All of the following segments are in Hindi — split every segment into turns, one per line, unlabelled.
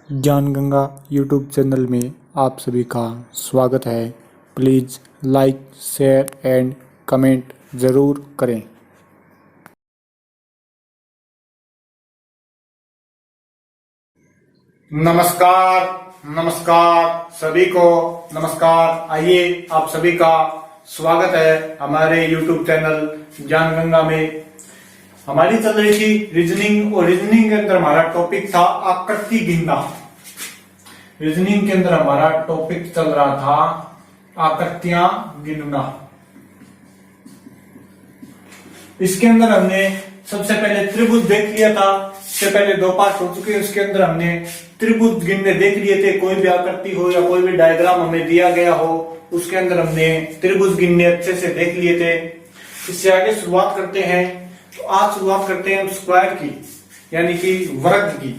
ज्ञान गंगा यूट्यूब चैनल में आप सभी का स्वागत है। Please like, share and comment ज़रूर करें।
नमस्कार नमस्कार सभी को नमस्कार। आइए आप सभी का स्वागत है हमारे YouTube चैनल ज्ञान गंगा में। हमारी चल रही थी रीजनिंग और रीजनिंग के अंदर हमारा टॉपिक था आकृति गिनना। रीजनिंग के अंदर हमारा टॉपिक चल रहा था आकृतियां गिनना। इसके अंदर हमने सबसे पहले त्रिभुज देख लिया था। इससे पहले दो पार्ट हो चुके हैं। उसके अंदर हमने त्रिभुज गिनने देख लिए थे। कोई भी आकृति हो या कोई भी डायग्राम हमें दिया गया हो, उसके अंदर हमने त्रिभुज गिनने अच्छे से देख लिए थे। इससे आगे शुरुआत करते हैं। तो आज शुरुआत करते हैं हम स्क्वायर की, यानी कि वर्ग की।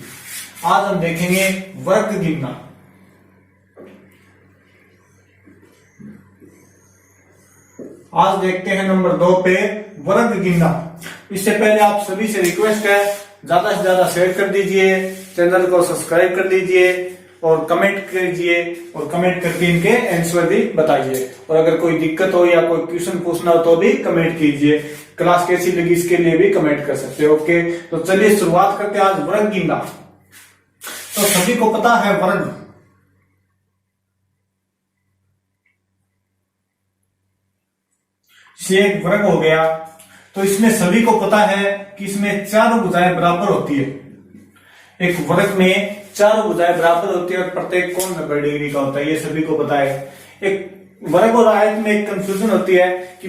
आज हम देखेंगे वर्ग गिनना। आज देखते हैं नंबर 2 पे वर्ग गिनना। इससे पहले आप सभी से रिक्वेस्ट है, ज्यादा से ज्यादा शेयर कर दीजिए, चैनल को सब्सक्राइब कर लीजिए और कमेंट कीजिए, और कमेंट करके इनके आंसर भी बताइए। और अगर कोई दिक्कत हो या कोई क्वेश्चन पूछना हो तो भी कमेंट कीजिए। क्लास कैसी लगी इसके लिए भी कमेंट कर सकते हो। ओके, तो चलिए शुरुआत करते हैं आज वर्ग गिनना। तो सभी को पता है वर्ग, ये एक वर्ग हो गया। तो इसमें सभी को पता है कि इसमें चारों भुजाएं बराबर होती है। एक वर्ग में चारों भुजाएं बराबर होती है और प्रत्येक कोण 90 डिग्री का होता है, ये सभी को पता है। एक वर्ग और आयत में एक कंफ्यूजन होती है कि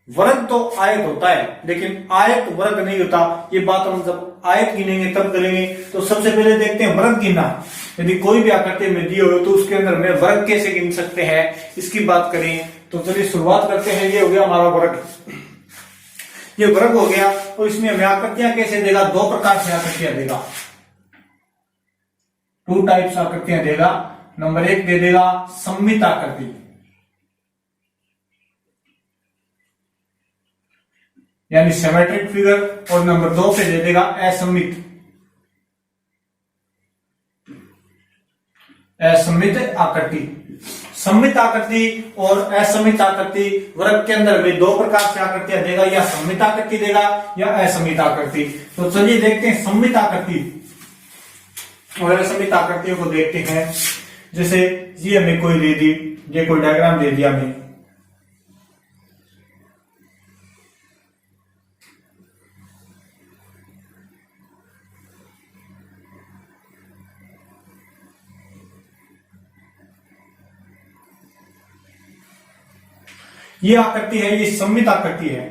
वर्ग तो आयत होता है, लेकिन आयत वर्ग नहीं होता। ये बात हम जब आयत गिनेंगे तब करेंगे। तो सबसे पहले देखते हैं वर्ग गिनना। यदि कोई भी आकृति में दी हो तो उसके अंदर में वर्ग कैसे गिन सकते हैं, इसकी बात करें। तो चलिए शुरुआत करते हैं। ये हो गया हमारा वर्ग, ये वर्ग हो गया। और इसमें हमें आकृतियां कैसे देगा? दो प्रकार से आकृतियां देगा, 2 टाइप्स आकृतियां देगा। नंबर 1 दे देगा सममित आकृति, यानी सिमेट्रिक फिगर। और नंबर 2 पे दे देगा असममित आकृति। सममित आकृति और असममित आकृति वर्ग के अंदर भी 2 प्रकार से आकृतियां देगा, या सममित आकृति देगा या असममित आकृति। तो चलिए देखते हैं सममित आकृति और असममित आकृतियों को देखते हैं। जैसे ये हमें कोई दे दी, ये कोई डायग्राम दे दिया हमें। ये आकृति है, ये सममित आकृति है।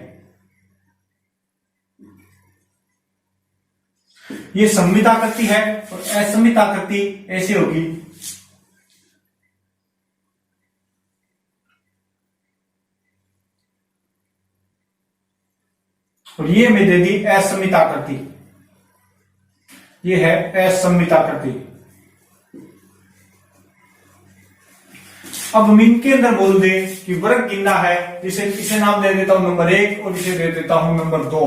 ये सममित आकृति है। और असममित आकृति ऐसी होगी, और ये हमें दे दी असममित आकृति। ये है असममित आकृति। अब हम इनके अंदर बोल दे कि वर्ग गिनना है, जिसे इसे नाम दे देता हूं नंबर 1 और इसे दे देता हूं नंबर 2।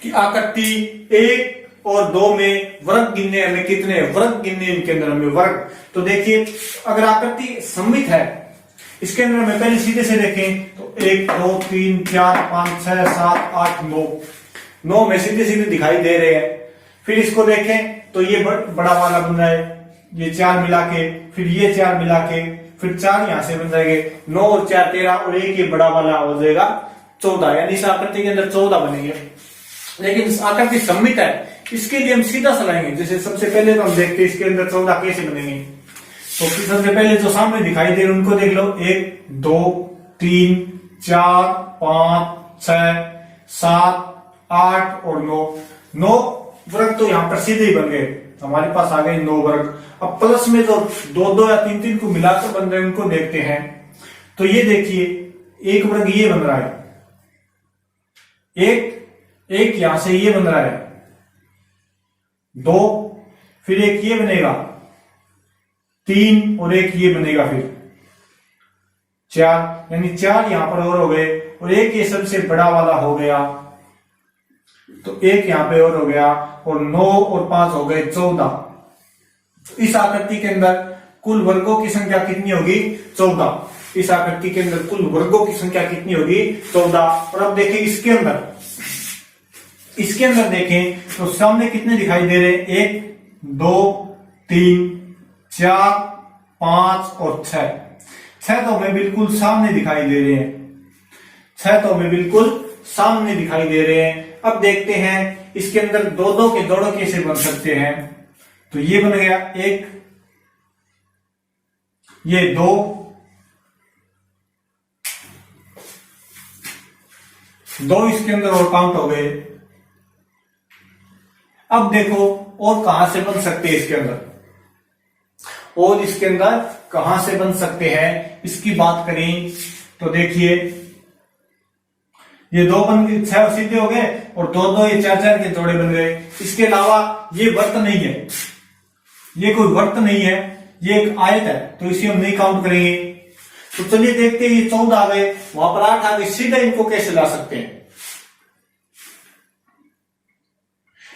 कि आकृति 1 और 2 में वर्ग गिनने हमें कितने वर्ग गिनने, इनके अंदर हमें वर्ग। तो देखिए, अगर आकृति सममित है, इसके अंदर हमें पहले सीधे से देखें तो 1 2 3 4 5 6 7 8 9 में सीधे सीधे दिखाई दे रहे हैं। फिर इसको देखें तो ये बड़ा वाला बन रहा है, ये 4 मिला के, फिर ये 4 मिला के, फिर 4 यहां से बन जाएंगे, 9 और 4 13, और एक ये बड़ा वाला हो जाएगा 14। यानी इस आकृति के अंदर 14 बनेंगे। लेकिन इस आकृति सममित है, इसके लिए हम सीधा चलाएंगे। जैसे सबसे पहले तो हम देखते हैं इसके अंदर 14 कैसे बनेंगे। तो सबसे पहले जो सामने दिखाई दे रहे उनको देख लो, 1 2 3 4 5 6 7 8 और 9 वर्ग तो यहां पर सीधे ही बन गए। हमारे पास आ गए 9 वर्ग। अब प्लस में जो 2 या 3 को मिलाकर बन रहे हैं उनको देखते हैं। तो ये देखिए, एक वर्ग ये बन रहा है, एक यहां से ये बन रहा है 2, फिर एक ये बनेगा 3 और एक ये बनेगा फिर 4, यानी 4 यहां पर और हो गए, और एक ये सबसे बड़ा वाला हो गया तो 1 यहाँ पे और हो गया, और 9 और 5 हो गए 14। इस आकृति के अंदर कुल वर्गों की संख्या कितनी होगी? 14। इस आकृति के अंदर कुल वर्गों की संख्या कितनी होगी? 14। और अब देखें इसके अंदर देखें तो सामने कितने दिखाई दे रहे हैं? 1 2 3 4 5 और 6। 6 तो हमें बिल्कुल सामने दिखाई दे रहे हैं, 6 तो हमें बिल्कुल सामने दिखाई दे रहे हैं। अब देखते हैं इसके अंदर दो दो के जोड़ कैसे बन सकते हैं। तो ये बन गया 1, ये 2, इसके अंदर और काउंट हो गए। अब देखो और कहां से बन सकते हैं इसके अंदर, और इसके अंदर कहां से बन सकते हैं इसकी बात करें तो देखिए ये 2 बन गए, 6 सीधे हो गए, और 2 2 ये 4 4 के जोड़े बन गए। इसके अलावा ये वर्त नहीं है, ये कोई वर्त नहीं है, ये एक आयत है, तो इसे हम नहीं काउंट करेंगे। तो चलिए देखते हैं, ये 14 आ गए, वहां पर 8 आ गए, सीधा इनको कैसे ला सकते हैं?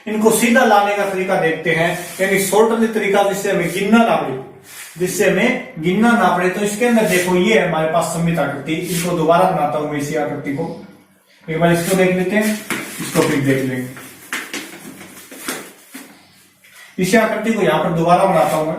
इनको सीधा लाने का तरीका देखते हैं, यानी शॉर्टली तरीका जिससे हमें गिनना ना पड़े। तो इसके अंदर देखो ये है हमारे पास सममित आकृति। इनको दोबारा बनाता हूं मैं इसी आकृति को, एक बार इसको देख लेते हैं, इसको फिर देख लेंगे। इसी आकृति को यहां पर दोबारा बनाता हूं मैं।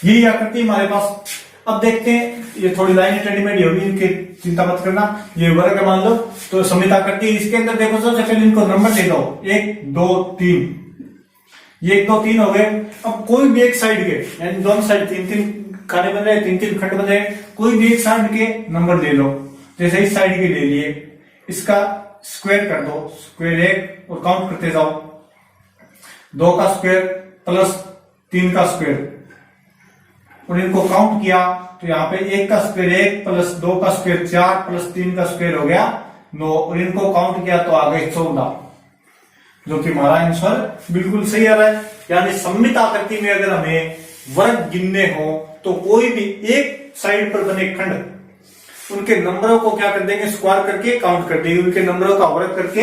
यही आकृति हमारे पास। अब देखते हैं, ये थोड़ी लाइन टेढ़ी-मेढ़ी होगी, इनकी चिंता मत करना। ये वर्ग है मान लो, तो सममित आकृति। इसके अंदर देखो सबसे पहले इनको नंबर दे दो, 1 2 3। ये 1 2 3 हो गए। अब कोई भी एक साइड के, यानी दोनों साइड 3 3 खाने बन रहे, 3 3 खंड बन रहे, कोई भी एक साइड के नंबर दे लो। जैसे इस साइड के ले लिए, इसका स्क्वायर कर दो, स्क्वायर 1, और काउंट करते जाओ, 2 का स्क्वायर प्लस 3 का स्क्वायर, और इनको काउंट किया तो यहाँ पे 1 का स्क्वायर 1 प्लस 2 का स्क्वायर 4 प्लस 3 का स्क्वायर हो गया 9, और इनको काउंट किया तो आ गए 14, जो कि हमारा आंसर बिल्कुल सही आ रहा है। यानी सममित आकृति में अगर हमें वर्ग गिनने हो तो कोई भी एक साइड पर बने खंड, उनके नंबरों को क्या कर देंगे? स्क्वायर करके काउंट कर देंगे, उनके नंबरों का वर्ग करके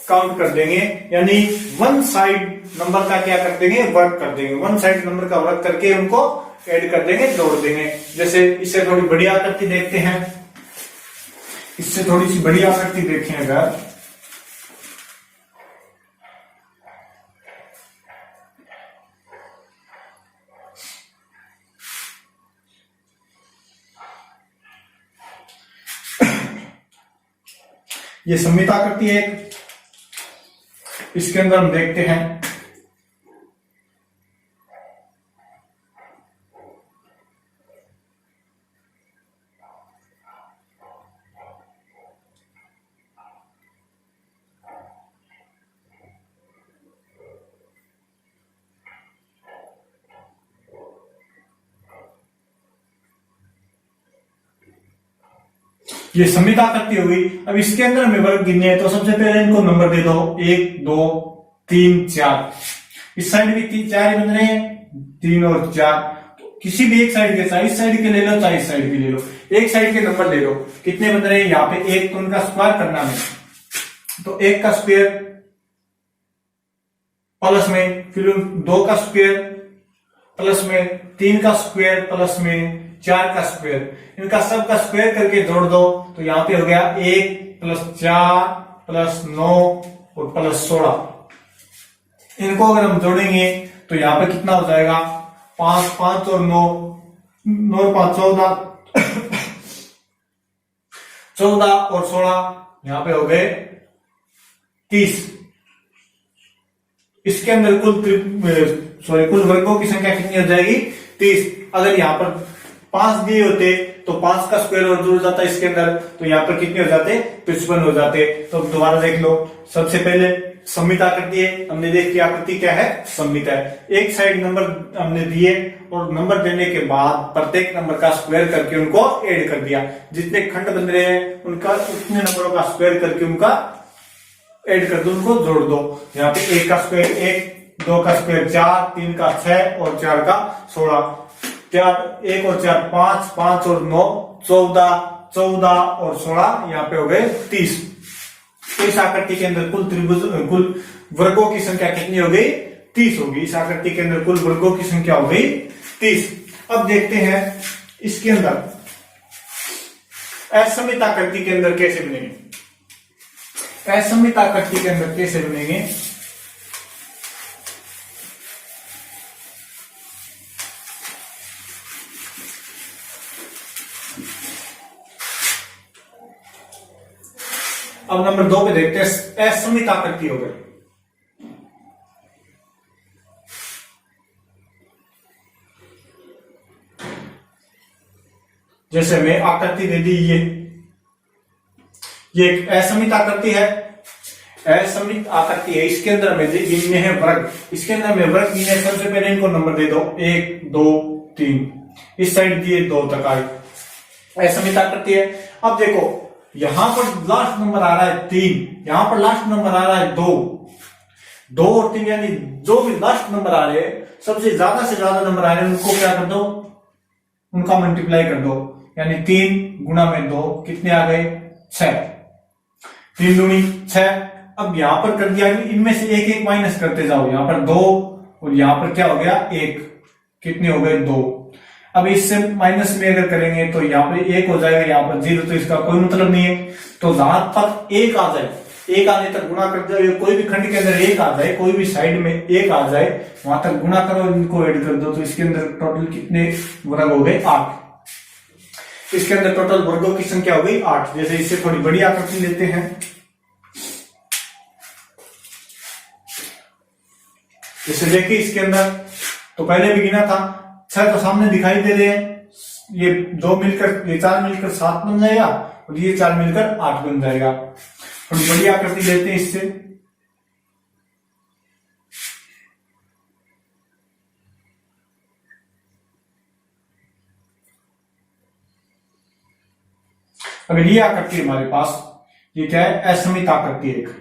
काउंट कर देंगे। यानी वन साइड नंबर का क्या कर देंगे? वर्ग कर देंगे। वन साइड नंबर का वर्ग करके उनको ऐड कर देंगे, जोड़ देंगे। जैसे इससे थोड़ी बड़ी आकृति देखते हैं, इससे थोड़ी सी बड़ी आकृति देखें अगर, ये सममित आकृति है, इसके अंदर हम देखते हैं ये सममित आकृति हो गई। अब इसके अंदर हमें वर्ग गिनने हैं, तो सबसे पहले इनको नंबर दे दो, 1 2 3 4। इस साइड भी 4 ही बन रहे हैं, 3 और 4। तो किसी भी एक साइड के, चाहे इस साइड के ले लो चाहे इस साइड के ले लो, एक साइड के नंबर ले लो। कितने बन रहे हैं? यहाँ पे 1, तो उनका स्क्वायर करना है, तो 1 का स्क्वायर प्लस में, फिर 2 का स्क्वायर प्लस में, 3 का स्क्वायर प्लस में, 4 का स्क्वायर, इनका सब का स्क्वायर करके जोड़ दो, तो यहाँ पे हो गया 1 प्लस 4 प्लस 9 और प्लस 16। इनको अगर हम जोड़ेंगे तो यहाँ पे कितना हो जाएगा? 5 5 और 9, 9 और 5 14, 14 और 16 यहाँ पे हो गए 30। इसके अंदर कुल वर्गों की संख्या कितनी हो जाएगी? 30। अगर यहाँ पर 5 दिए होते तो 5 का स्क्वायर और जुड़ जाता इसके अंदर, तो यहाँ पर कितने हो जाते? 55 हो जाते। तो दोबारा देख लो, सबसे पहले सममित आकृति है, हमने देख की आकृति क्या है? सममित है। एक साइड नंबर हमने दिए, और नंबर देने के बाद प्रत्येक नंबर का स्क्वायर करके उनको ऐड कर दिया। जितने खंड बन रहे हैं उनका उतने नंबरों का स्क्वायर करके उनका ऐड कर दो, उनको जोड़ दो। यहाँ पे 1 का स्क्वायर 1 2 का स्क्वायर 4, 3 का 6 और 4 का 16, 4 1 और 4 5, 5 और 9 14, 14 और 16 यहाँ पे हो गए 30। तो इस आकृति के अंदर कुल वर्गों की संख्या कितनी हो गई? 30 होगी। इस आकृति के अंदर कुल वर्गों की संख्या हो गई 30। अब देखते हैं इसके अंदर असममित आकृति के अंदर कैसे बनेंगे। असममित आकृति के अंदर कैसे बनेंगे? अब नंबर 2 पे देखते हैं असममित आकृति हो गई। जैसे मैं आकृति दे दी, ये एक असममित आकृति है। असममित आकृति है, इसके अंदर में गिनने हैं वर्ग। इसके अंदर में वर्ग गिने, सबसे पहले इनको नंबर दे दो 1 2 3, इस साइड दिए 2 तक आए। असममित आकृति है। अब देखो यहां पर लास्ट नंबर आ रहा है 3, यहां पर लास्ट नंबर आ रहा है 2, 2 और 3, यानी जो भी लास्ट नंबर आ रहे हैं, सबसे ज्यादा नंबर आ रहे हैं, उनको क्या कर दो? उनका मल्टीप्लाई कर दो, यानी 3 गुणा में 2 कितने आ गए? 6, 3 दूनी 6। अब यहां पर कर दिया, इनमें से एक एक माइनस करते जाओ, यहां पर 2 और यहां पर क्या हो गया? 1, कितने हो गए? 2। अब इससे माइनस में अगर करेंगे तो यहाँ पे 1 हो जाएगा, यहाँ पर 0, तो इसका कोई मतलब नहीं है। तो जहां तक 1 आ जाए, 1 आने तक गुणा कर दो, कोई भी खंड के अंदर 1 आ जाए, कोई भी साइड में 1 आ जाए, वहां तक गुणा करो, इनको ऐड कर दो, तो इसके अंदर टोटल कितने वर्ग हो गए? 8। इसके अंदर टोटल वर्गों की संख्या हो गई 8। जैसे इससे थोड़ी बड़ी आकृति लेते हैं, जैसे देखिए इसके अंदर तो पहले भी गिना था 6, तो सामने दिखाई दे रहे हैं, ये 2 मिलकर, ये 4 मिलकर 7 बन जाएगा और ये 4 मिलकर 8 बन जाएगा। थोड़ी बड़ी आकृति लेते हैं इससे, अगर ये आकृति हमारे पास, ये क्या है? असममित आकृति एक।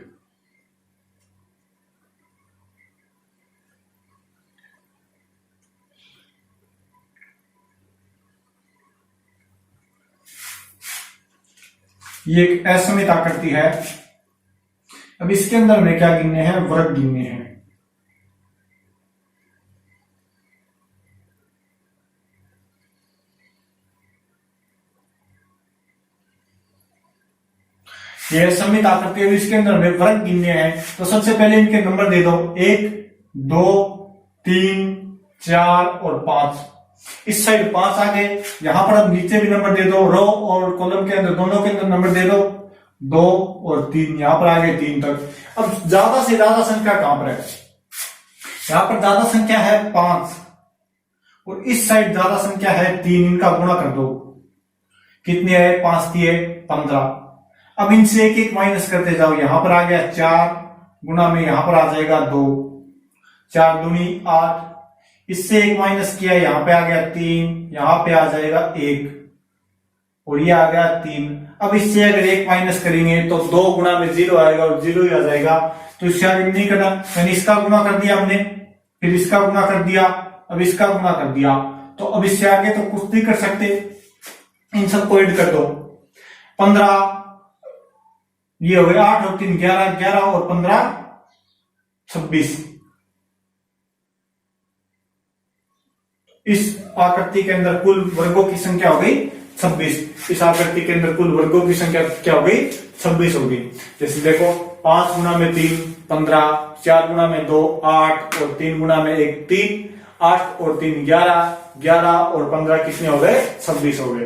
ये एक असममित आकृति है। अब इसके अंदर में क्या गिनने हैं? वर्ग गिनने हैं। ये असममित आकृति है, इसके अंदर में वर्ग गिनने हैं। तो सबसे पहले इनके नंबर दे दो 1 2 3 4 और 5। इस साइड 5 आ गए, यहां पर अब नीचे भी नंबर दे दो, रो और कॉलम के अंदर दोनों के अंदर नंबर दे दो 2 और 3, यहां पर आ गए 3 तक। अब ज्यादा से ज्यादा संख्या कहां पर है? यहां पर ज्यादा संख्या है 5 और इस साइड ज्यादा संख्या है 3, इनका गुणा कर दो, कितने है? 5 दिए 15। अब इनसे एक एक माइनस करते जाओ, यहां पर आ गया 4 गुणा में यहां पर आ जाएगा 2, 4 दूनी 8, इससे एक माइनस किया, यहां पे आ गया 3, यहां पे आ जाएगा 1 और ये आ गया 3। अब इससे अगर एक माइनस करेंगे तो 2 गुणा में 0 आएगा और 0 ही आ जाएगा, तो इससे आगे नहीं करना, यानी इसका गुणा कर दिया हमने, फिर इसका गुणा कर दिया, अब इसका गुणा कर दिया, तो अब इससे आगे तो कुछ नहीं कर सकते, इन सबको ऐड कर दो। 15 ये हो गया 8 और 3 11, 11 और 15 26। इस आकृति के अंदर कुल वर्गों की संख्या हो गई 26। इस आकृति के अंदर कुल वर्गों की संख्या क्या हो गई? 26 होगी। जैसे देखो 5 गुणा में 3 15, 4 गुणा में 2 8 और 3 गुणा में 1 3, 8 और 3 11, 11 और 15 कितने हो गए? 26 हो गए।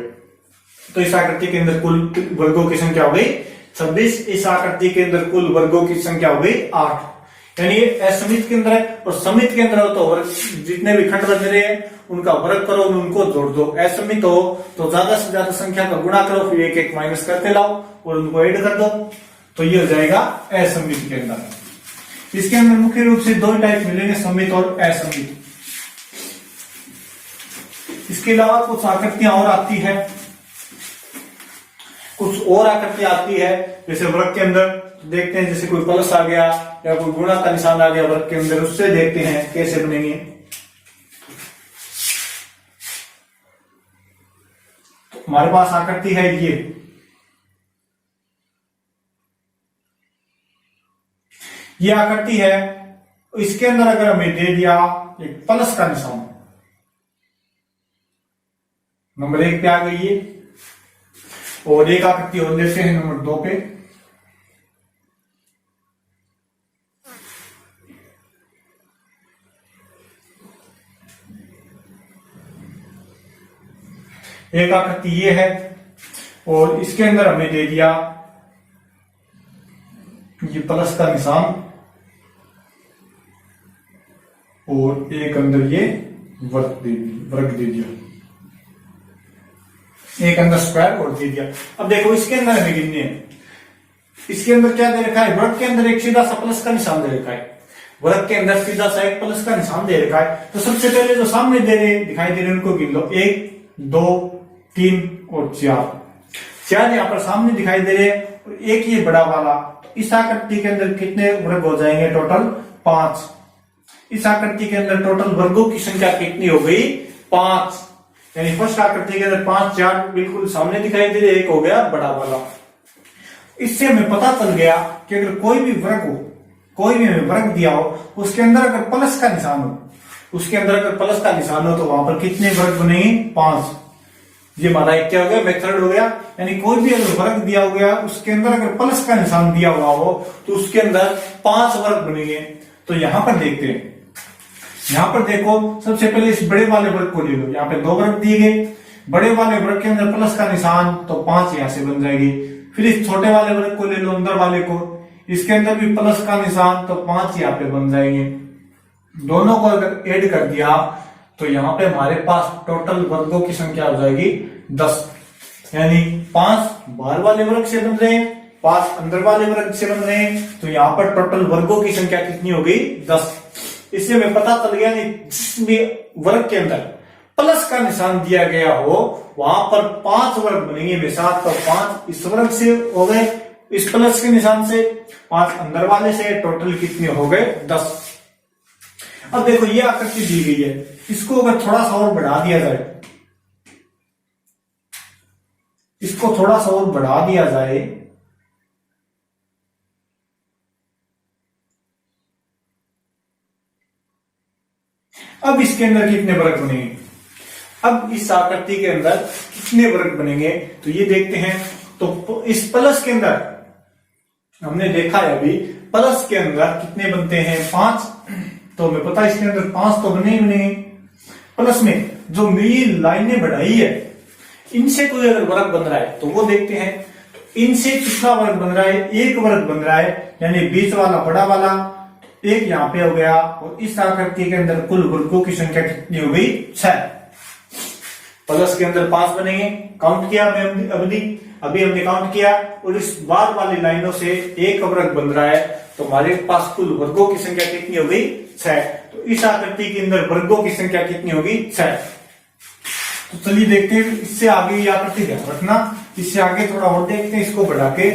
तो इस आकृति के अंदर कुल वर्गों की संख्या हो गई 26। इस आकृति के अंदर कुल वर्गों की संख्या हो गई 8। यानी असममित के अंदर है और समित के अंदर हो तो वर्ग, जितने भी खंड बन रहे हैं उनका वर्ग करो, उनको जोड़ दो। असममित हो तो ज्यादा से ज्यादा संख्या का गुणा करो, फिर एक एक माइनस करते लाओ और उनको ऐड कर दो, तो ये हो जाएगा असममित के अंदर। इसके अंदर मुख्य रूप से 2 टाइप मिलेंगे, समित और असममित। इसके अलावा कुछ आकृतियां और आती है, कुछ और आकृति आती है, जैसे वर्ग के अंदर तो देखते हैं जैसे कोई प्लस आ गया या कोई गुणा का निशान आ गया वर्ग के अंदर, उससे देखते हैं कैसे बनेंगे। तो हमारे पास आकृति है ये आकृति है। इसके अंदर अगर हमें दे दिया एक प्लस का निशान, नंबर 1 पे आ गई है, और एक आकृति और लेते हैं नंबर 2 पे। एक आकृति ये है और इसके अंदर हमें दे दिया ये प्लस का निशान, और एक अंदर ये वर्ग दे दिया, एक अंदर स्क्वायर और दे दिया। अब देखो इसके अंदर हमें गिनने हैं, इसके अंदर क्या दे रखा है, वर्ग के अंदर एक सीधा सा प्लस का निशान दे रखा है, वर्ग के अंदर सीधा सा एक प्लस का निशान दे रखा है। तो सबसे पहले जो सामने दिखाई दे रहे उनको गिन लो, 1 2 3 और 4 यहाँ पर सामने दिखाई दे रहे हैं, और एक ये बड़ा वाला। तो इस आकृति के अंदर कितने वर्ग हो जाएंगे, टोटल 5। इस आकृति के अंदर टोटल वर्गों की संख्या कितनी हो गई, 5। यानी फर्स्ट आकृति के अंदर 5 4 बिल्कुल सामने दिखाई दे रहे, एक हो गया बड़ा वाला। इससे हमें पता चल गया कि अगर कोई भी वर्ग हो, कोई भी हमें वर्ग दिया हो, उसके अंदर अगर प्लस का निशान हो, उसके अंदर अगर प्लस का निशान हो तो वहां पर कितने वर्ग बनेंगे, 5। ये हमारा एक क्या हो गया, मेथड हो गया। यानी कोई भी अगर वर्ग दिया हो गया, उसके अंदर अगर प्लस का निशान दिया हुआ हो तो उसके अंदर 5 वर्ग बनेंगे। तो यहां पर देखते हैं, यहां पर देखो सबसे पहले इस बड़े वाले वर्ग को ले लो, यहाँ पे 2 वर्ग दिए गए, बड़े वाले वर्ग के अंदर प्लस का निशान, तो 5 यहां से बन जाएगी। फिर इस छोटे वाले वर्ग को ले लो, अंदर वाले को, इसके अंदर भी प्लस का निशान, तो 5 यहाँ पे बन जाएंगे। दोनों को अगर ऐड कर दिया तो यहाँ पे हमारे पास टोटल वर्गों की संख्या हो जाएगी 10। यानी 5 बाहर वाले वर्ग से बन रहे हैं, 5 अंदर वाले वर्ग से बन रहे हैं, तो यहाँ पर टोटल वर्गों की संख्या कितनी हो गई, 10। इससे हमें पता चल गया जिसमें वर्ग के अंदर प्लस का निशान दिया गया हो वहां पर 5 वर्ग बनेंगे हमेशा। तो 5 इस वर्ग से हो गए, इस प्लस के निशान से, 5 अंदर वाले से, टोटल कितने हो गए, 10। अब देखो ये आकृति दी गई है, इसको अगर थोड़ा सा और बढ़ा दिया जाए, इसको थोड़ा सा और बढ़ा दिया जाए, अब इसके अंदर कितने वर्ग बनेंगे, अब इस आकृति के अंदर कितने वर्ग बनेंगे, तो ये देखते हैं। तो इस प्लस के अंदर हमने देखा है अभी, प्लस के अंदर कितने बनते हैं, 5। तो हमें पता है इसके अंदर 5 तो बने ही बनेंगे। प्लस में जो मेरी लाइनें बढ़ाई है, इनसे कोई अगर वर्ग बन रहा है तो वो देखते हैं। तो इनसे कितना वर्ग बन रहा है, 1 वर्ग बन रहा है, यानी बीच वाला बड़ा वाला, एक यहाँ पे हो गया। और इस आकृति के अंदर कुल वर्गों की संख्या कितनी हो गई, 6। प्लस के अंदर 5 बनेंगे, काउंट किया अभी हमने काउंट किया, और इस बाद वाली लाइनों से 1 वर्ग बन रहा है, तो हमारे पास कुल वर्गों की संख्या कितनी हो गई, 6। तो इस आकृति के अंदर वर्गों की संख्या कितनी होगी, 6। तो चलिए देखते हैं इससे आगे ये आकृति ध्यान रखना, इससे आगे थोड़ा और देखते हैं, इसको बढ़ा के।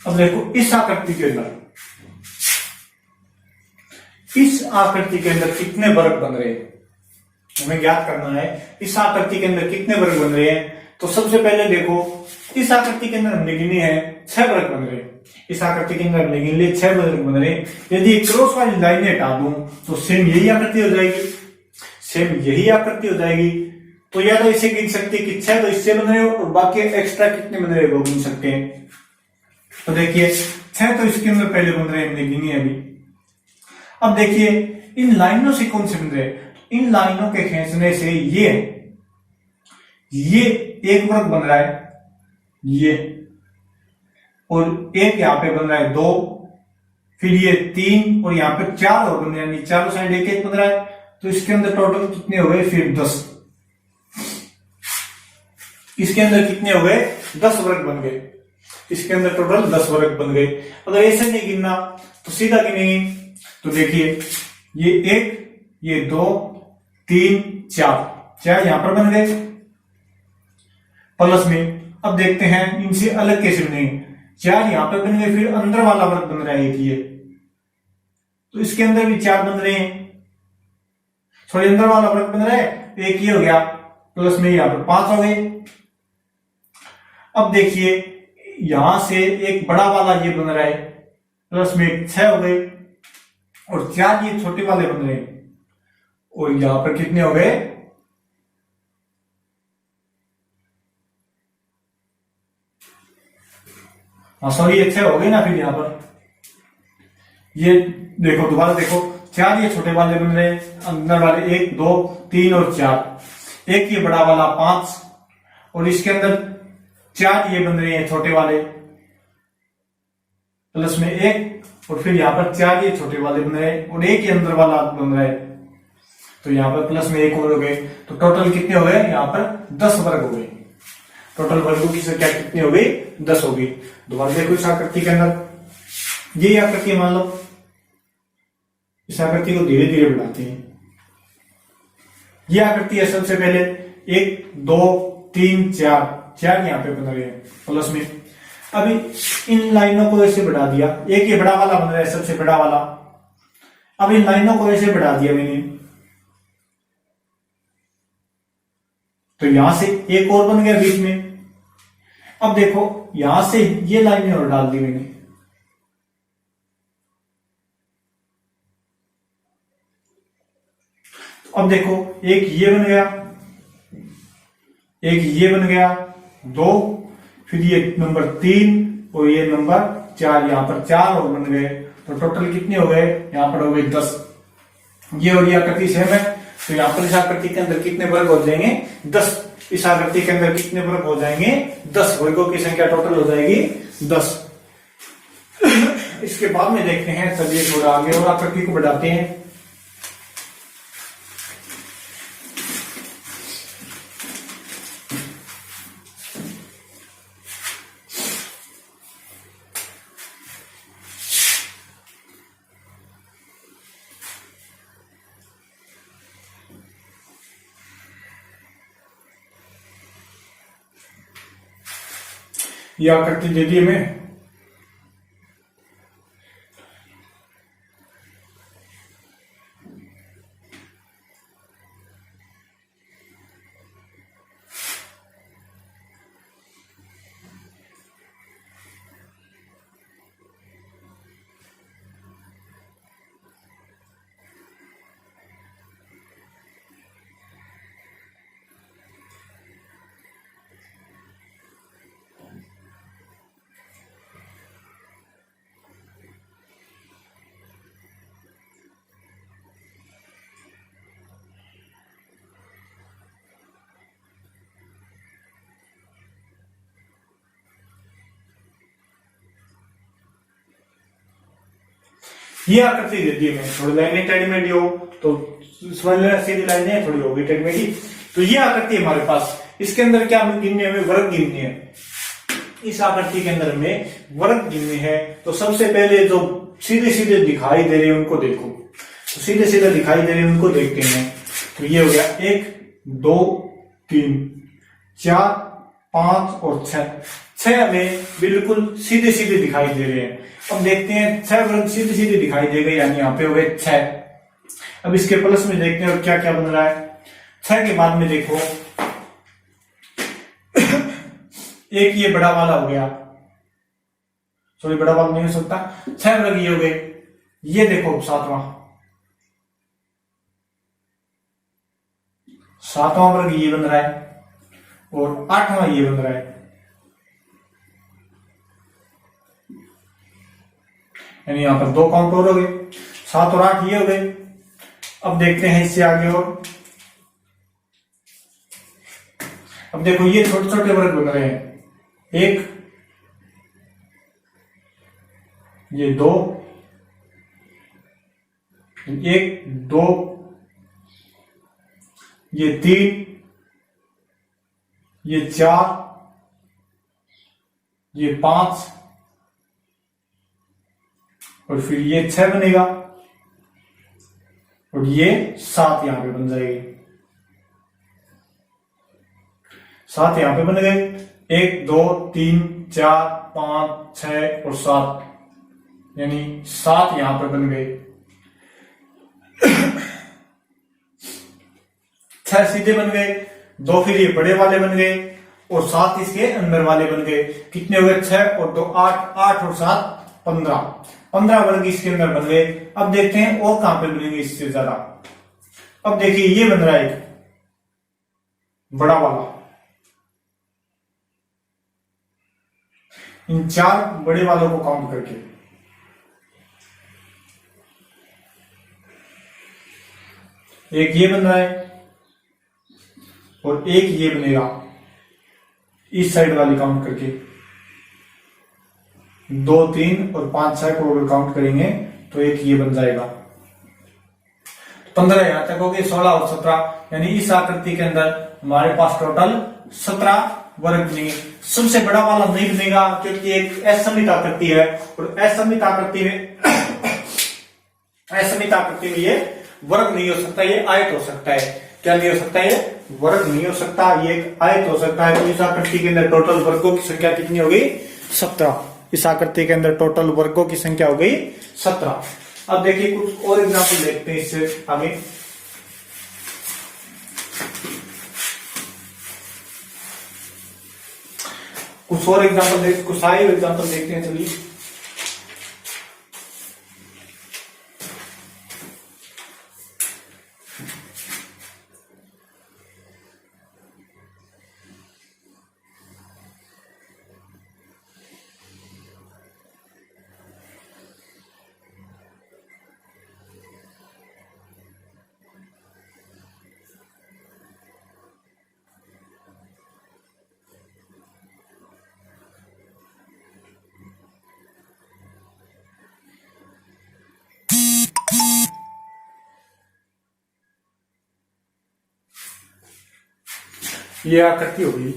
अब देखो इस आकृति के अंदर, इस आकृति के अंदर कितने वर्ग बन रहे हैं हमें ज्ञात करना है। इस आकृति के अंदर कितने वर्ग बन रहे हैं, तो सबसे पहले देखो इस आकृति के अंदर हमने गिने हैं 6 वर्ग बन रहे हैं। इस आकृति के अंदर हमने गिन लिए 6 वर्ग बन रहे हैं। यदि क्रॉस वाली लाइनें हटा दूं तो सेम यही आकृति हो जाएगी। सेम यही आकृति हो जाएगी। तो या तो इसे गिन सकते हैं कि 6 तो इससे बन रहे हो और बाकी एक्स्ट्रा कितने बन रहे हैं वो गिन सकते हैं। तो देखिए 6 तो इसके अंदर पहले बन रहे हैं, हमने गिनी अभी। अब देखिए इन लाइनों से कौन से बन रहे हैं, इन लाइनों के खींचने से ये एक वर्ग बन रहा है, ये, और एक यहां पे बन रहा है 2, फिर ये 3 और यहां पे 4 और बन रहे हैं, चारों साइड एक एक बन रहा है। तो इसके अंदर टोटल कितने हो गए फिर 10, इसके अंदर कितने हो गए 10 वर्ग बन गए, इसके अंदर टोटल 10 वर्ग बन गए। अगर ऐसे नहीं गिनना तो सीधा गिनेंगे। तो देखिए ये 1, ये 2, 3, 4 यहां पर बन गए प्लस में। अब देखते हैं इनसे अलग कैसे बनेंगे। 4 यहां पर बन गए, फिर अंदर वाला वर्ग बन रहा है एक ये, तो इसके अंदर भी 4 बन रहे हैं, थोड़े अंदर वाला वर्ग बन रहा है, एक ये हो गया, प्लस में यहां पर 5 हो गए। अब देखिए यहां से एक बड़ा वाला ये बन रहा है, प्लस में 6 हो गए, और 4 ये छोटे वाले बन रहे हैं, और यहां पर कितने हो गए, हाँ सॉरी ये 6 हो गए ना। फिर यहां पर ये देखो, दोबारा देखो, 4 ये छोटे वाले बन रहे हैं, अंदर वाले 1, 2, 3 और 4, एक ये बड़ा वाला 5, और इसके अंदर 4 ये बन रहे हैं छोटे वाले, प्लस में 1, और फिर यहां पर 4 ये छोटे वाले बन रहे हैं, और एक ये अंदर वाला बन रहा है, तो यहां पर प्लस में 1 और हो गए। तो टोटल कितने हो गए, यहां पर 10 वर्ग हो गए। टोटल वर्गों की संख्या कितनी हो गई, 10 हो गई। दोबारा देखो इस आकृति के अंदर, ये आकृति मान लो, इस आकृति को धीरे धीरे बढ़ाते हैं। ये आकृति है सबसे पहले 1, 2, 3, 4 यहां पे बन रहे हैं प्लस में। अभी इन लाइनों को ऐसे बढ़ा दिया, एक ये बड़ा वाला बन रहा है, सबसे बड़ा वाला। अब इन लाइनों को ऐसे बढ़ा दिया मैंने, तो यहां से एक और बन गया बीच में। अब देखो यहां से ये लाइनें और डाल दी मैंने, अब देखो एक ये बन गया, एक ये बन गया 2, फिर ये नंबर 3 और ये नंबर 4, यहां पर 4 और बन गए। तो टोटल कितने हो गए, यहां पर हो गए 10। ये और ये आकृति सेम है, तो यहां पर इस आकृति के अंदर कितने वर्ग हो जाएंगे, 10। इस आकृति के अंदर कितने वर्ग हो जाएंगे, 10 वर्गों की संख्या टोटल हो जाएगी 10। इसके बाद में देखते हैं, चलिए थोड़ा आगे और आकृति को बढ़ाते हैं। ये आकृति दे दी हमें, ये आकृति दे दी मैं, थोड़ी लाइनें टेढ़ी मेढ़ी हो तो समझ लेना, सीधी लाइनें थोड़ी होगी टेढ़ी मेढ़ी। तो ये आकृति हमारे पास, इसके अंदर क्या गिनने, हमें वर्ग गिनने हैं। इस आकृति के अंदर हमें वर्ग गिनने हैं। तो सबसे पहले जो सीधे सीधे दिखाई दे रहे हैं उनको देखो, तो सीधे सीधे दिखाई दे रहे हैं उनको देखते हैं। तो ये हो गया 1, 2, 3, 4, 5 और 6 हमें बिल्कुल सीधे सीधे दिखाई दे रहे हैं। अब देखते हैं 6 वर्ग सीधे सीधे दिखाई दे गए, यानी यहाँ पे हो गए 6। अब इसके प्लस में देखते हैं और क्या क्या बन रहा है। 6 के बाद में देखो एक ये बड़ा वाला हो गया, सॉरी बड़ा वाला नहीं हो सकता, 6 वर्ग ये हो गए। ये देखो 7वां, सातवां वर्ग ये बन रहा है और आठवां ये बन रहा है, यानी यहां पर 2 काउंट और हो गए, 7 और 8 ये हो गए। अब देखते हैं इससे आगे और, अब देखो ये छोटे छोटे वर्ग बन रहे हैं, 1, ये 2, 1 2, ये 3, ये 4, ये 5 और फिर ये 6 बनेगा और ये 7 यहां पे बन जाएगी, 7 यहां पे बन गए, 1 2 3 4 5 6 और 7, यानी 7 यहां पे बन गए। 6 सीधे बन गए, 2 फिर ये बड़े वाले बन गए और 7 इसके अंदर वाले बन गए। कितने हुए? 6 और 2 8, 8 और 7 15, 15 वर्ग इसके अंदर बन गए। अब देखते हैं और कहां पे बनेंगे इससे ज्यादा। अब देखिए ये बन रहा है एक बड़ा वाला, इन 4 बड़े वालों को काउंट करके, एक ये बन रहा है और एक ये बनेगा इस साइड वाली काउंट करके, 2 3 और 5 6 को अगर काउंट करेंगे तो एक ये बन जाएगा। 15 यहां तक हो गए, 16 और 17, यानी इस आकृति के अंदर हमारे पास टोटल 17 वर्ग बनेंगे। सबसे बड़ा वाला नहीं बनेगा क्योंकि एक असममित आकृति है और असममित आकृति में असममित आकृति में ये वर्ग नहीं हो सकता, ये आयत हो सकता है। क्या नहीं हो सकता? ये वर्ग नहीं हो सकता, ये एक आयत हो सकता है। तो इस आकृति के अंदर टोटल वर्गों की संख्या कितनी हो गई? 17। इस आकृति के अंदर टोटल वर्गों की संख्या हो गई 17। अब देखिए कुछ और एग्जाम्पल देखते हैं इससे आगे। कुछ और एग्जाम्पल देखते, कुछ सारे एग्जाम्पल देखते हैं। चलिए ये आकृति होगी,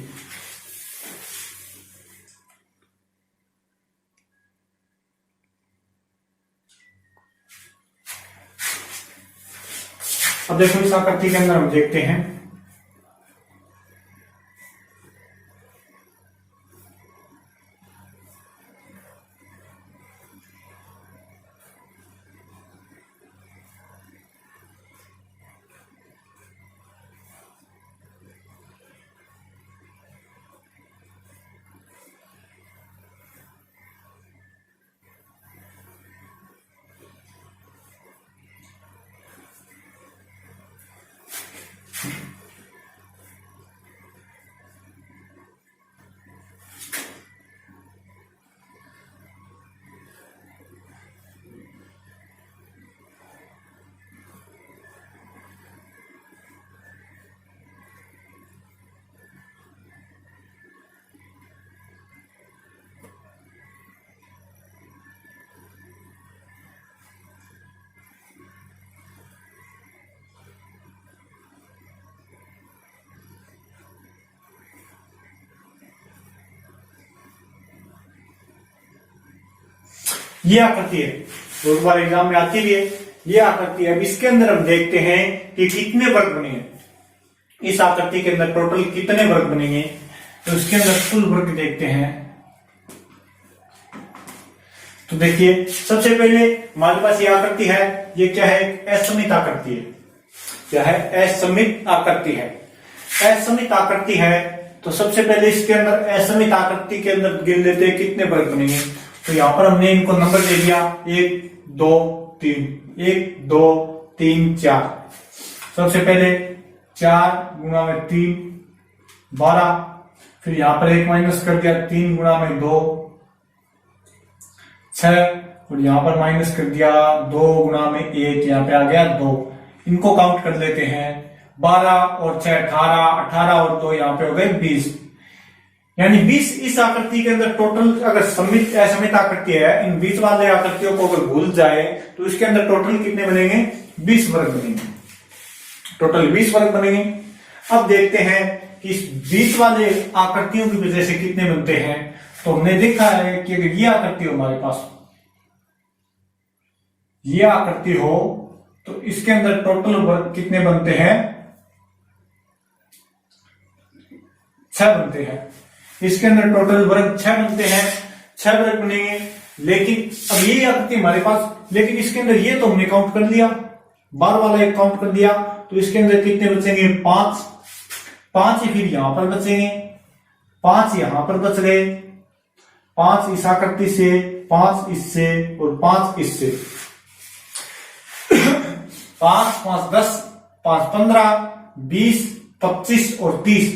अब देखो इस आकृति के अंदर हम देखते हैं ये आकृति है, दो बार एग्जाम में आती भी है। ये आकृति है। अब इसके अंदर हम देखते हैं कि कितने वर्ग बनेंगे। इस आकृति के अंदर टोटल कितने वर्ग बनेंगे, तो इसके अंदर कुल वर्ग देखते हैं। तो देखिए सबसे पहले हमारे पास ये आकृति है, ये क्या है? असममित आकृति है। क्या है? असममित आकृति है। असममित आकृति है तो सबसे पहले इसके अंदर असममित आकृति के अंदर गिन लेते हैं कितने वर्ग बनेंगे। तो यहां पर हमने इनको नंबर दे दिया 1 2 3, 1 2 3 4। सबसे पहले 4 गुणा में 3 12, फिर यहां पर 1 माइनस कर दिया, 3 गुणा में 2 6, और यहां पर माइनस कर दिया 2 गुणा में 1, यहां पे आ गया 2। इनको काउंट कर लेते हैं, 12 और 6 18, 18 और 2 यहां पे हो गए 20, यानी 20 इस आकृति के अंदर टोटल। अगर समित असमित आकृति है, इन बीच वाले आकृतियों को अगर भूल जाए तो इसके अंदर टोटल कितने बनेंगे, 20 वर्ग बनेंगे, टोटल 20 वर्ग बनेंगे। अब देखते हैं कि इस बीच वाले आकृतियों की वजह से कितने बनते हैं। तो हमने देखा है कि अगर ये आकृति हो हमारे पास, ये आकृति हो, तो इसके अंदर टोटल वर्ग कितने बनते हैं, 6 बनते हैं। इसके अंदर टोटल वर्ग 6 बनते हैं, 6 वर्ग बनेंगे। लेकिन अब ये आकृति हमारे पास, लेकिन इसके अंदर ये तो हमने काउंट कर लिया, 12 वाला एक काउंट कर दिया, तो इसके अंदर कितने बचेंगे, 5 5 ही फिर यहां पर बचेंगे, 5 यहां पर बच गए, 5 इस आकृति से, 5 इससे और 5 इससे, 5 5 10, 5 15, 20 25 और 30,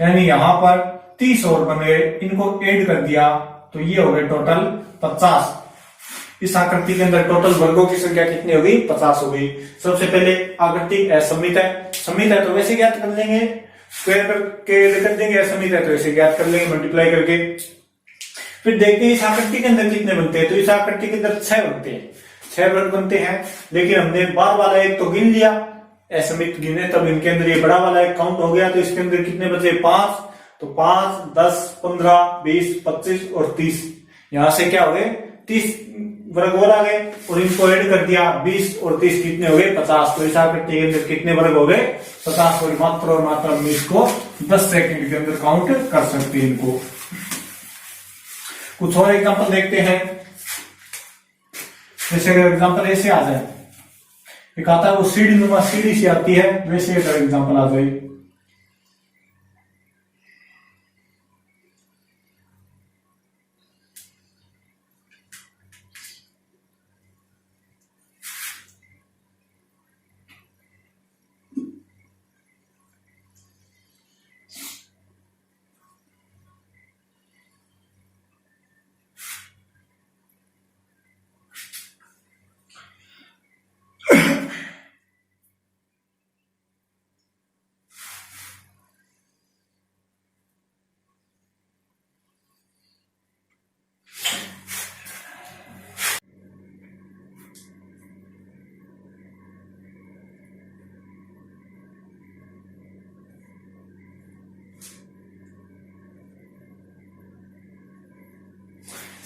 यानी यहां पर 30 और बन गए। इनको ऐड कर दिया तो ये हो गए टोटल 50। इस आकृति के अंदर टोटल वर्गों की संख्या कितनी होगी, 50 हो गई। सबसे पहले आकृति असमित है, समित है तो वैसे ज्ञात कर लेंगे, स्क्वायर करके कर देंगे, असमित है तो वैसे ज्ञात कर लेंगे मल्टीप्लाई करके। फिर देखते हैं इस आकृति के अंदर कितने बनते हैं। तो इस आकृति के अंदर 6 बनते हैं, 6 वर्ग बनते हैं। लेकिन हमने 12 वाला एक तो गिन लिया, असमित गिने, तब इनके अंदर ये बड़ा वाला एक काउंट हो गया। तो इसके अंदर कितने बचे, 5, तो 5 10 15 20 25 और 30, यहां से क्या हो गए, 30 वर्ग और आ गए, और इनको ऐड कर दिया, 20 और 30 कितने हो गए, 50। तो इस आकृति के अंदर कितने वर्ग हो गए, 50। और मात्र हम इसको 10 सेकंड के अंदर काउंट कर सकते हैं इनको। कुछ और एग्जांपल देखते हैं। जैसे अगर एग्जांपल ऐसे आ जाए, एक आता है वो सीढ़ी नुमा सीढ़ी से आती है, वैसे अगर एग्जांपल आ जाए,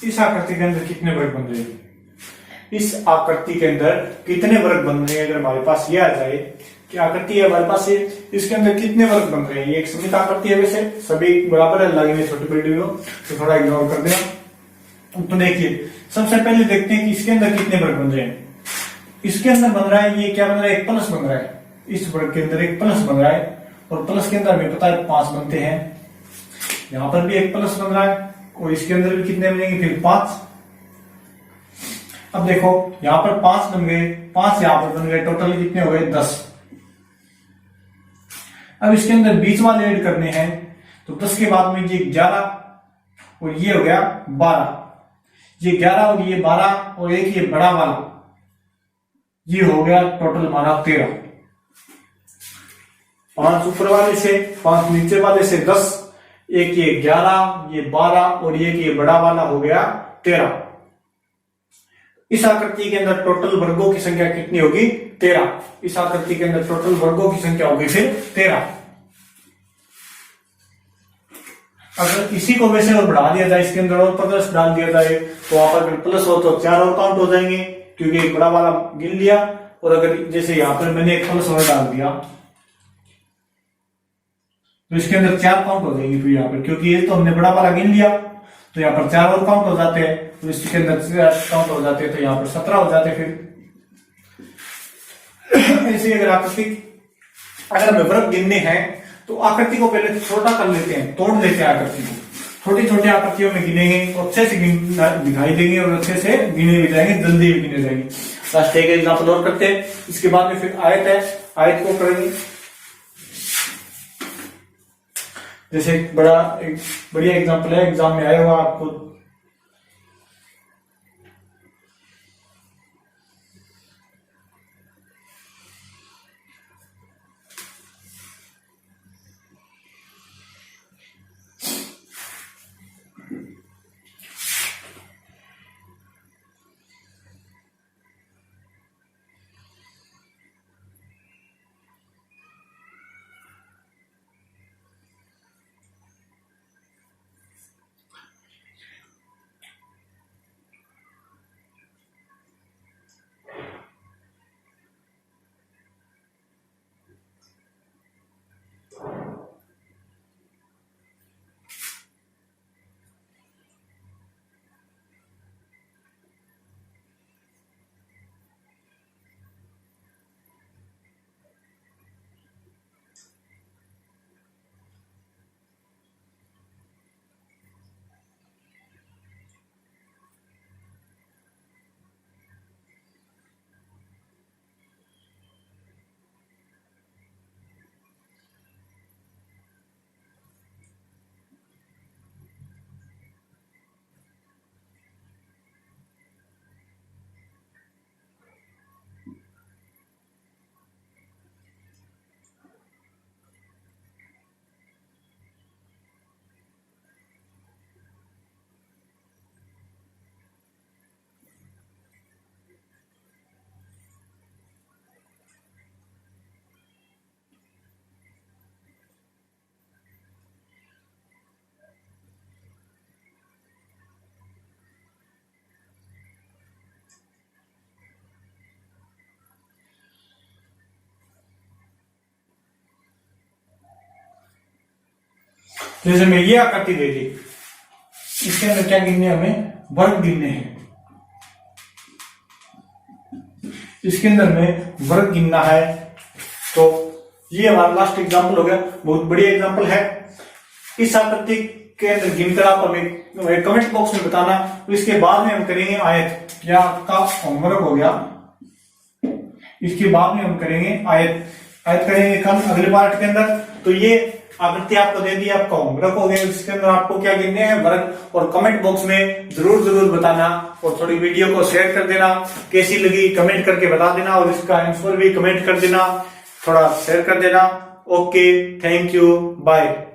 इस आकृति के अंदर कितने वर्ग बन रहे हैं, इस आकृति के अंदर कितने वर्ग बन रहे हैं। अगर हमारे पास ये आ जाए कि आकृति है हमारे पास, इसके अंदर कितने वर्ग बन रहे हैं। ये एक समित आकृति है, वैसे सभी बराबर है, लगेंगे छोटी बड़ी हो तो थोड़ा इग्नोर कर देना। तो देखिए सबसे पहले देखते हैं कि इसके अंदर कितने वर्ग बन रहे हैं। इसके अंदर बन रहा है, ये क्या बन रहा है, एक प्लस बन रहा है। इस वर्ग के अंदर एक प्लस बन रहा है, और प्लस के अंदर हमें पता है 5 बनते हैं। यहां पर भी एक प्लस बन रहा है, और इसके अंदर भी कितने बनेंगे, फिर 5। अब देखो यहां पर 5 बन गए, 5 यहां पर बन गए, टोटल कितने हो गए, 10। अब इसके अंदर बीच वाले ऐड करने हैं, तो 10 के बाद में ये 11 और ये हो गया 12। ये 11 और ये 12 और एक ये बड़ा वाला, ये हो गया टोटल हमारा 13। 5 ऊपर वाले से, 5 नीचे वाले से 10, एक ये 11, ये 12 और एक ये बड़ा वाला हो गया 13। इस आकृति के अंदर टोटल वर्गों की संख्या कितनी होगी, 13। इस आकृति के अंदर टोटल वर्गों की संख्या होगी फिर 13। अगर इसी को वैसे और बढ़ा दिया जाए, इसके अंदर और प्लस डाल दिया जाए, तो वहां पर अगर प्लस हो तो 4 और काउंट हो जाएंगे, क्योंकि एक बड़ा वाला गिन लिया। और अगर जैसे यहां पर मैंने एक प्लस और डाल दिया, तो इसके अंदर 4 काउंट हो जाएंगे फिर यहाँ पर, क्योंकि ये तो हमने बड़ा वाला गिन लिया, तो यहाँ पर 4 और काउंट हो जाते हैं, तो इसके अंदर 4 काउंट हो जाते हैं, तो यहाँ पर 17 हो जाते हैं फिर। ऐसे अगर आकृति, अगर हमें वर्ग गिनने हैं तो आकृति को पहले छोटा कर लेते हैं, तोड़ लेते हैं आकृति को, छोटी छोटी आकृतियों में गिनेंगे तो अच्छे से दिखाई देंगे और अच्छे से गिने भी जाएंगे, जल्दी भी गिने जाएंगे। लास्ट एक एग्जाम्पल और करते हैं, इसके बाद में फिर आयत है, आयत को करेंगे। जैसे एक बढ़िया एग्जांपल है, एग्जाम में आया हुआ आपको। जैसे मैं ये आकृति दे दी, इसके अंदर क्या गिनने हैं, हमें वर्ग गिनने हैं। इसके अंदर में वर्ग गिनना है। तो ये हमारा लास्ट एग्जांपल हो गया, बहुत बढ़िया एग्जांपल है। इस आकृति के अंदर गिनकर आप हमें कमेंट बॉक्स में बताना। तो इसके बाद में हम करेंगे आयत, या आपका होमवर्क हो गया। इसके बाद में हम करेंगे आयत करेंगे कल अगले पार्ट के अंदर। तो ये आकृति आपको दे दी, आपका होमवर्क हो गया। इसके अंदर आपको क्या गिनने हैं, वर्ग। और कमेंट बॉक्स में जरूर बताना, और थोड़ी वीडियो को शेयर कर देना, कैसी लगी कमेंट करके बता देना, और इसका आंसर भी कमेंट कर देना, थोड़ा शेयर कर देना। Okay, thank you, bye.